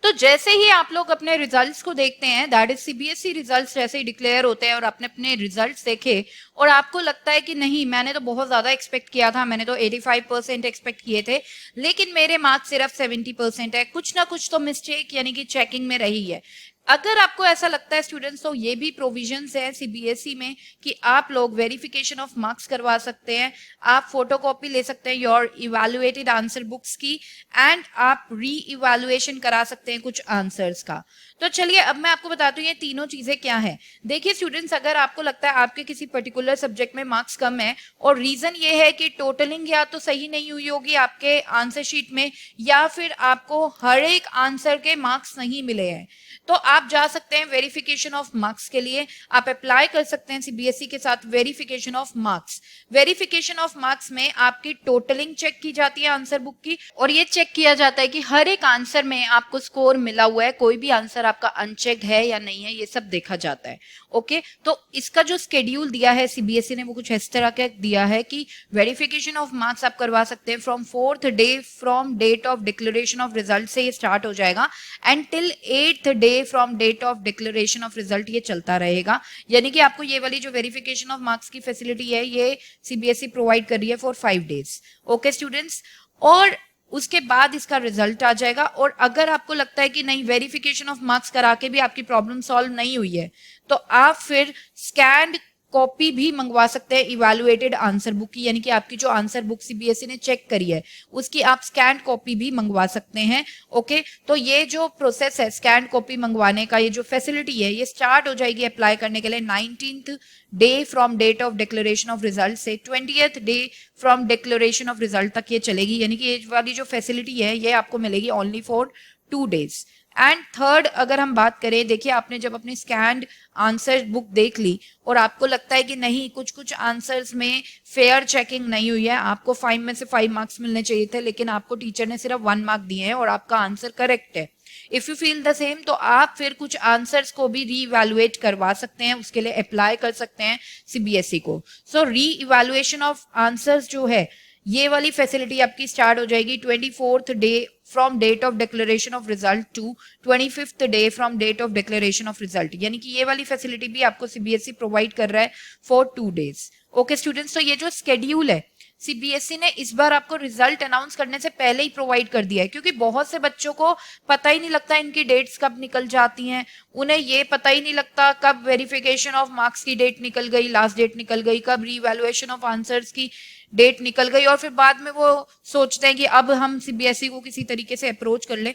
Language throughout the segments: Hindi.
तो जैसे ही आप लोग अपने रिजल्ट्स को देखते हैं, दैट इज सीबीएसई रिजल्ट्स जैसे ही डिक्लेयर होते हैं और आपने अपने रिजल्ट्स देखे और आपको लगता है कि नहीं मैंने तो बहुत ज्यादा एक्सपेक्ट किया था, मैंने तो 85% एक्सपेक्ट किए थे, लेकिन मेरे मार्क्स सिर्फ 70% है, कुछ ना कुछ तो मिस्टेक यानी कि चेकिंग में रही है। अगर आपको ऐसा लगता है स्टूडेंट्स, तो ये भी प्रोविजंस है सीबीएसई में कि आप लोग वेरिफिकेशन ऑफ मार्क्स करवा सकते हैं, आप फोटोकॉपी ले सकते हैं योर इवैल्यूएटेड आंसर बुक्स की, एंड आप री इवैल्यूएशन करा सकते हैं कुछ आंसर्स का। तो चलिए अब मैं आपको बताती हूँ ये तीनों चीजें क्या है। देखिए स्टूडेंट्स, अगर आपको लगता है आपके किसी पर्टिकुलर सब्जेक्ट में मार्क्स कम है और रीजन ये है कि टोटलिंग या तो सही नहीं हुई होगी आपके आंसर शीट में, या फिर आपको हर एक आंसर के मार्क्स नहीं मिले हैं, तो आप जा सकते हैं वेरिफिकेशन ऑफ मार्क्स के लिए। आप अप्लाई कर सकते हैं सीबीएसई के साथ verification of marks. Verification of marks में आपकी टोटलिंग चेक की जाती है आंसर बुक की, और ये चेक किया जाता है कि हर एक आंसर में आपको स्कोर मिला हुआ है, कोई भी आंसर आपका अनचेक्ड है या नहीं है, ये सब देखा जाता है। ओके, तो इसका जो स्केड्यूल दिया है सीबीएसई ने वो कुछ इस तरह का दिया है कि वेरिफिकेशन ऑफ मार्क्स आप करवा सकते हैं from 4th day from date of declaration of result से ये स्टार्ट हो जाएगा, and till 8th day from date of declaration of result ये चलता रहेगा। यानी कि आपको ये वाली जो वेरिफिकेशन ऑफ मार्क्स की फैसिलिटी है ये सीबीएसई प्रोवाइड कर रही है फॉर 5 days। ओके स्टूडेंट्स, और उसके बाद इसका रिजल्ट आ जाएगा, और अगर आपको लगता है कि नहीं वेरिफिकेशन ऑफ मार्क्स करा के भी आपकी प्रॉब्लम सॉल्व नहीं हुई है, तो आप फिर स्कैन्ड कॉपी भी मंगवा सकते हैं इवैल्यूएटेड आंसर बुक की, यानी कि आपकी जो आंसर बुक सीबीएसई ने चेक करी है उसकी आप स्कैन कॉपी भी मंगवा सकते हैं। ओके, तो ये जो प्रोसेस है स्कैन कॉपी मंगवाने का, ये जो फैसिलिटी है ये स्टार्ट हो जाएगी अप्लाई करने के लिए 19th day from date of declaration of result से 20th day from declaration of result तक ये चलेगी। यानी कि ये वाली जो फैसिलिटी है ये आपको मिलेगी only for 2 days। And third, अगर हम बात करें, देखिए आपने जब अपनी स्कैन्ड आंसर बुक देख ली और आपको लगता है कि नहीं कुछ कुछ आंसर्स में फेयर चेकिंग नहीं हुई है, आपको 5 में से 5 मार्क्स मिलने चाहिए थे लेकिन आपको टीचर ने सिर्फ 1 मार्क दिए हैं और आपका आंसर करेक्ट है, if you feel the same, तो आप फिर कुछ आंसर्स को भी री इवैल्यूएट करवा सकते हैं, उसके लिए अप्लाई कर सकते हैं सीबीएसई को। सो री इवैल्यूएशन ऑफ आंसर्स जो है ये वाली फैसिलिटी आपकी स्टार्ट हो जाएगी 24th day from date of declaration of result to 25th day from date of declaration of result. यानी कि ये वाली फैसिलिटी भी आपको सीबीएसई प्रोवाइड कर रहा है फॉर 2 days। ओके स्टूडेंट्स, तो ये जो स्केड्यूल है सीबीएसई ने इस बार आपको रिजल्ट अनाउंस करने से पहले ही प्रोवाइड कर दिया है, क्योंकि बहुत से बच्चों को पता ही नहीं लगता इनकी डेट्स कब निकल जाती हैं, उन्हें ये पता ही नहीं लगता कब वेरिफिकेशन ऑफ मार्क्स की डेट निकल गई, लास्ट डेट निकल गई, कब रीवैल्यूएशन ऑफ आंसर्स की डेट निकल गई, और फिर बाद में वो सोचते हैं कि अब हम सीबीएसई को किसी तरीके से अप्रोच कर लें।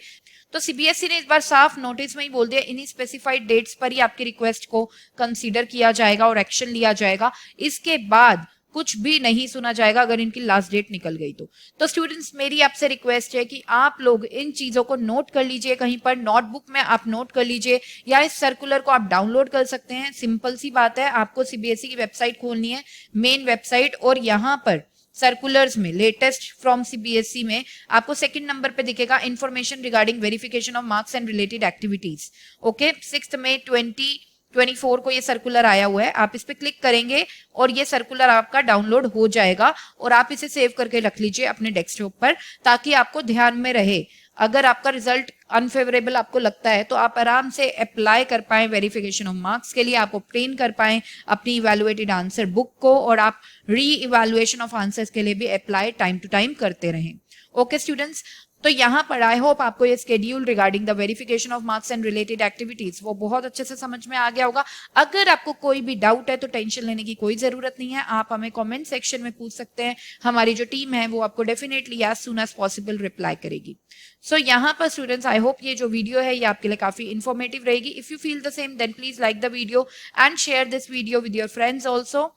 तो सीबीएसई ने इस बार साफ नोटिस में ही बोल दिया इन्हीं स्पेसिफाइड डेट्स पर ही आपकी रिक्वेस्ट को कंसीडर किया जाएगा और एक्शन लिया जाएगा, इसके बाद कुछ भी नहीं सुना जाएगा अगर इनकी लास्ट डेट निकल गई तो स्टूडेंट्स मेरी आपसे रिक्वेस्ट है कि आप लोग इन चीजों को नोट कर लीजिए, कहीं पर नोटबुक में आप नोट कर लीजिए या इस सर्कुलर को आप डाउनलोड कर सकते हैं। सिंपल सी बात है, आपको सीबीएसई की वेबसाइट खोलनी है, मेन वेबसाइट, और यहाँ पर सर्कुलर्स में लेटेस्ट फ्रॉम सीबीएसई में आपको 2nd नंबर पे दिखेगा information regarding verification of marks and related activities. Okay, 6 मई 2024 को ये सर्कुलर आया हुआ है, आप इस पे क्लिक करेंगे और ये सर्कुलर आपका डाउनलोड हो जाएगा और आप इसे सेव करके रख लीजिए अपने डेस्कटॉप पर, ताकि आपको ध्यान में रहे अगर आपका रिजल्ट अनफेवरेबल आपको लगता है तो आप आराम से अप्लाई कर पाए वेरिफिकेशन ऑफ मार्क्स के लिए, आप ऑब्टेन कर पाए अपनी इवैल्यूएटेड आंसर बुक को, और आप री इवैल्यूएशन ऑफ आंसर्स के लिए भी अप्लाई टाइम टू टाइम करते रहें। ओके स्टूडेंट्स, तो यहाँ पर आई होप आपको ये schedule regarding the verification of marks and related activities वो बहुत अच्छे से समझ में आ गया होगा। अगर आपको कोई भी डाउट है तो टेंशन लेने की कोई जरूरत नहीं है, आप हमें कमेंट सेक्शन में पूछ सकते हैं, हमारी जो टीम है वो आपको definitely as soon as possible reply करेगी। सो यहाँ पर स्टूडेंट्स आई होप ये जो वीडियो है ये आपके लिए काफी इन्फॉर्मेटिव रहेगी। If you feel the same then please like the video and share this video with your friends also.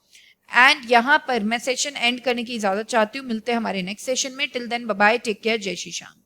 And यहाँ पर मैं सेशन एंड करने की इजाजत चाहती हूँ, मिलते हैं हमारे नेक्स्ट सेशन में। Till then bye bye, take care, जय श्री श्याम।